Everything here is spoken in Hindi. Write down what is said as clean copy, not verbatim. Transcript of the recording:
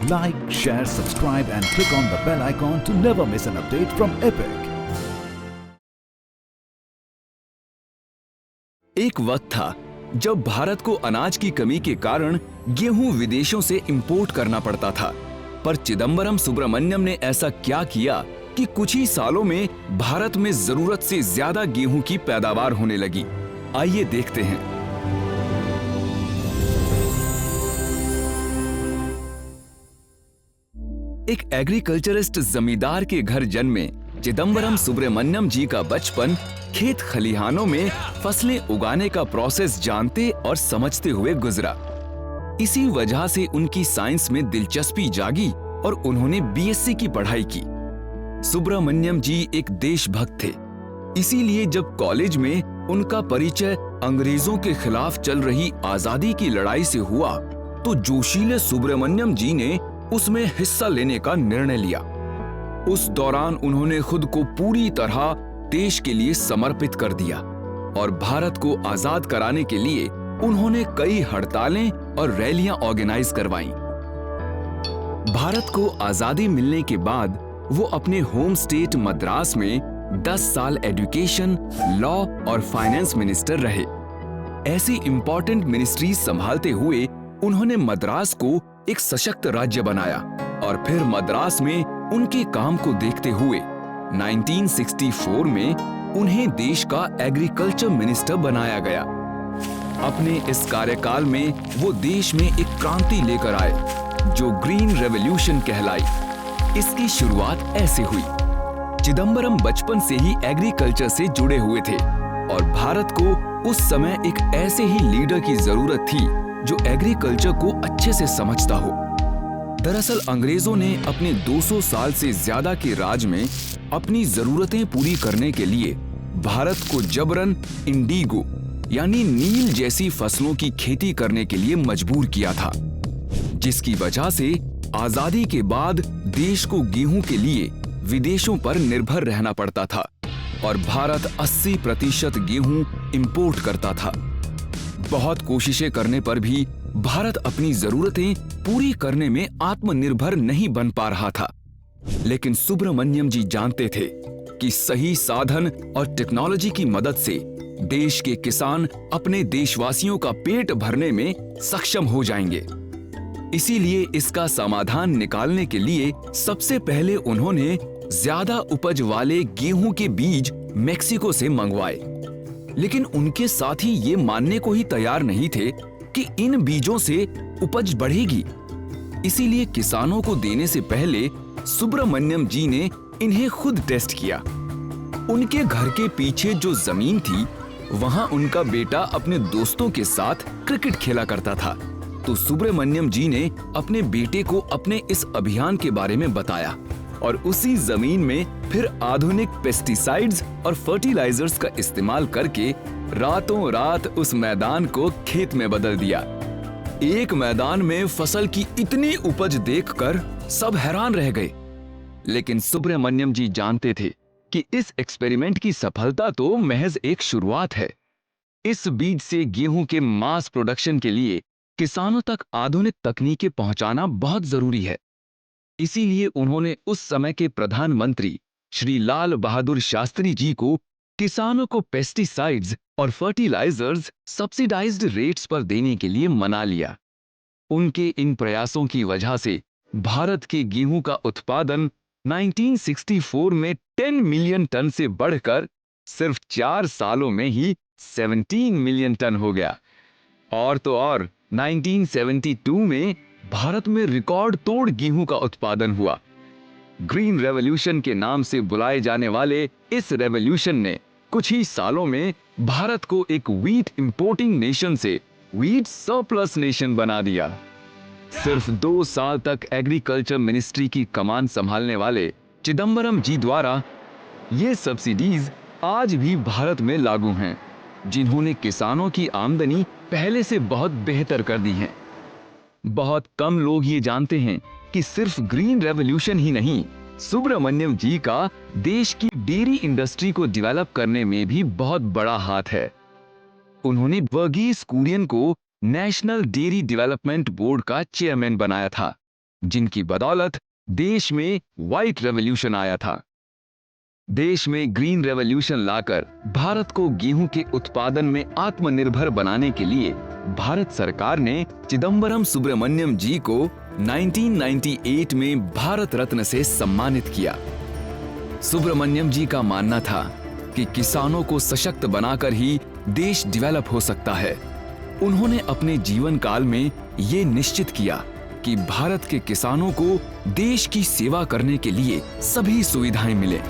Like, share, subscribe and click on the bell icon to never miss an update from Epic. एक वक्त था जब भारत को अनाज की कमी के कारण गेहूं विदेशों से इंपोर्ट करना पड़ता था। पर चिदंबरम सुब्रमण्यम ने ऐसा क्या किया कि कुछ ही सालों में भारत में जरूरत से ज्यादा गेहूं की पैदावार होने लगी। आइए देखते हैं। एक एग्रीकल्चरिस्ट जमींदार के घर जन्मे चिदंबरम सुब्रमण्यम जी का बचपन खेत खलिहानों में फसलें उगाने का प्रोसेस जानते और समझते हुए गुजरा। इसी वजह से उनकी साइंस में दिलचस्पी जागी और उन्होंने बीएससी की पढ़ाई की। सुब्रमण्यम जी एक देशभक्त थे, इसीलिए जब कॉलेज में उनका परिचय अंग्रेजों के खिलाफ चल रही आजादी की लड़ाई से हुआ तो जोशीले सुब्रमण्यम जी ने उसमें हिस्सा लेने का निर्णय लिया। उस दौरान उन्होंने खुद को पूरी तरह देश के लिए समर्पित कर दिया और भारत को आजाद कराने के लिए उन्होंने कई हड़तालें और रैलियां ऑर्गेनाइज करवाईं। भारत को आजादी मिलने के बाद वो अपने होम स्टेट मद्रास में 10 साल एजुकेशन, लॉ और फाइनेंस मिनिस्टर रहे। ऐसी इंपॉर्टेंट मिनिस्ट्रीज संभालते हुए उन्होंने मद्रास को एक सशक्त राज्य बनाया और फिर मद्रास में उनके काम को देखते हुए 1964 में उन्हें देश का एग्रीकल्चर मिनिस्टर बनाया गया। अपने इस कार्यकाल में वो देश में एक क्रांति लेकर आए जो ग्रीन रेवोल्यूशन कहलाई। इसकी शुरुआत ऐसे हुई। चिदंबरम बचपन से ही एग्रीकल्चर से जुड़े हुए थे और भारत को उस समय एक ऐसे ही लीडर की जरूरत थी जो एग्रीकल्चर को अच्छे से समझता हो। दरअसल अंग्रेजों ने अपने 200 साल से ज्यादा के राज में अपनी जरूरतें पूरी करने के लिए भारत को जबरन इंडिगो यानी नील जैसी फसलों की खेती करने के लिए मजबूर किया था, जिसकी वजह से आजादी के बाद देश को गेहूं के लिए विदेशों पर निर्भर रहना पड़ता था और भारत 80% गेहूं इंपोर्ट करता था। बहुत कोशिशें करने पर भी भारत अपनी जरूरतें पूरी करने में आत्मनिर्भर नहीं बन पा रहा था। लेकिन सुब्रमण्यम जी जानते थे कि सही साधन और टेक्नोलॉजी की मदद से देश के किसान अपने देशवासियों का पेट भरने में सक्षम हो जाएंगे। इसीलिए इसका समाधान निकालने के लिए सबसे पहले उन्होंने ज्यादा उपज वाले गेहूं के बीज मेक्सिको से मंगवाए। लेकिन उनके साथी ये मानने को ही तैयार नहीं थे कि इन बीजों से उपज बढ़ेगी। इसीलिए किसानों को देने से पहले सुब्रमण्यम जी ने इन्हें खुद टेस्ट किया। उनके घर के पीछे जो जमीन थी वहां उनका बेटा अपने दोस्तों के साथ क्रिकेट खेला करता था, तो सुब्रमण्यम जी ने अपने बेटे को अपने इस अभियान के बारे में बताया और उसी जमीन में फिर आधुनिक पेस्टिसाइड्स और फर्टिलाइजर्स का इस्तेमाल करके रातों रात उस मैदान को खेत में बदल दिया। एक मैदान में फसल की इतनी उपज देखकर सब हैरान रह गए। लेकिन सुब्रमण्यम जी जानते थे कि इस एक्सपेरिमेंट की सफलता तो महज एक शुरुआत है। इस बीज से गेहूं के मास प्रोडक्शन के लिए किसानों तक आधुनिक तकनीकें पहुंचाना बहुत जरूरी है। इसीलिए उन्होंने उस समय के प्रधानमंत्री श्री लाल बहादुर शास्त्री जी को किसानों को पेस्टिसाइड्स और फर्टिलाइजर्स सब्सिडाइज्ड रेट्स पर देने के लिए मना लिया। उनके इन प्रयासों की वजह से भारत के गेहूं का उत्पादन 1964 में 10 मिलियन टन से बढ़कर सिर्फ 4 सालों में ही 17 मिलियन टन हो गया। और तो और 1972 में भारत में रिकॉर्ड तोड़ गेहूं का उत्पादन हुआ। ग्रीन रेवोल्यूशन के नाम से बुलाए जाने वाले इस रेवोल्यूशन ने कुछ ही सालों में भारत को एक व्हीट इंपोर्टिंग नेशन से व्हीट सरप्लस नेशन बना दिया। सिर्फ 2 साल तक एग्रीकल्चर मिनिस्ट्री की कमान संभालने वाले चिदंबरम जी द्वारा ये सब्सिडीज आज भी भारत में लागू हैं, जिन्होंने किसानों की आमदनी पहले से बहुत बेहतर कर दी है। बहुत कम लोग ये जानते हैं कि सिर्फ ग्रीन रेवोल्यूशन ही नहीं, सुब्रमण्यम जी का देश की डेयरी इंडस्ट्री को डेवलप करने में भी बहुत बड़ा हाथ है। उन्होंने वर्गीस कुरियन को नेशनल डेयरी डेवलपमेंट बोर्ड का चेयरमैन बनाया था जिनकी बदौलत देश में व्हाइट रेवोल्यूशन आया था। देश में ग्रीन रेवोल्यूशन लाकर भारत को गेहूं के उत्पादन में आत्मनिर्भर बनाने के लिए भारत सरकार ने चिदंबरम सुब्रमण्यम जी को 1998 में भारत रत्न से सम्मानित किया। सुब्रमण्यम जी का मानना था कि किसानों को सशक्त बनाकर ही देश डेवलप हो सकता है। उन्होंने अपने जीवन काल में ये निश्चित किया कि भारत के किसानों को देश की सेवा करने के लिए सभी सुविधाएं मिले।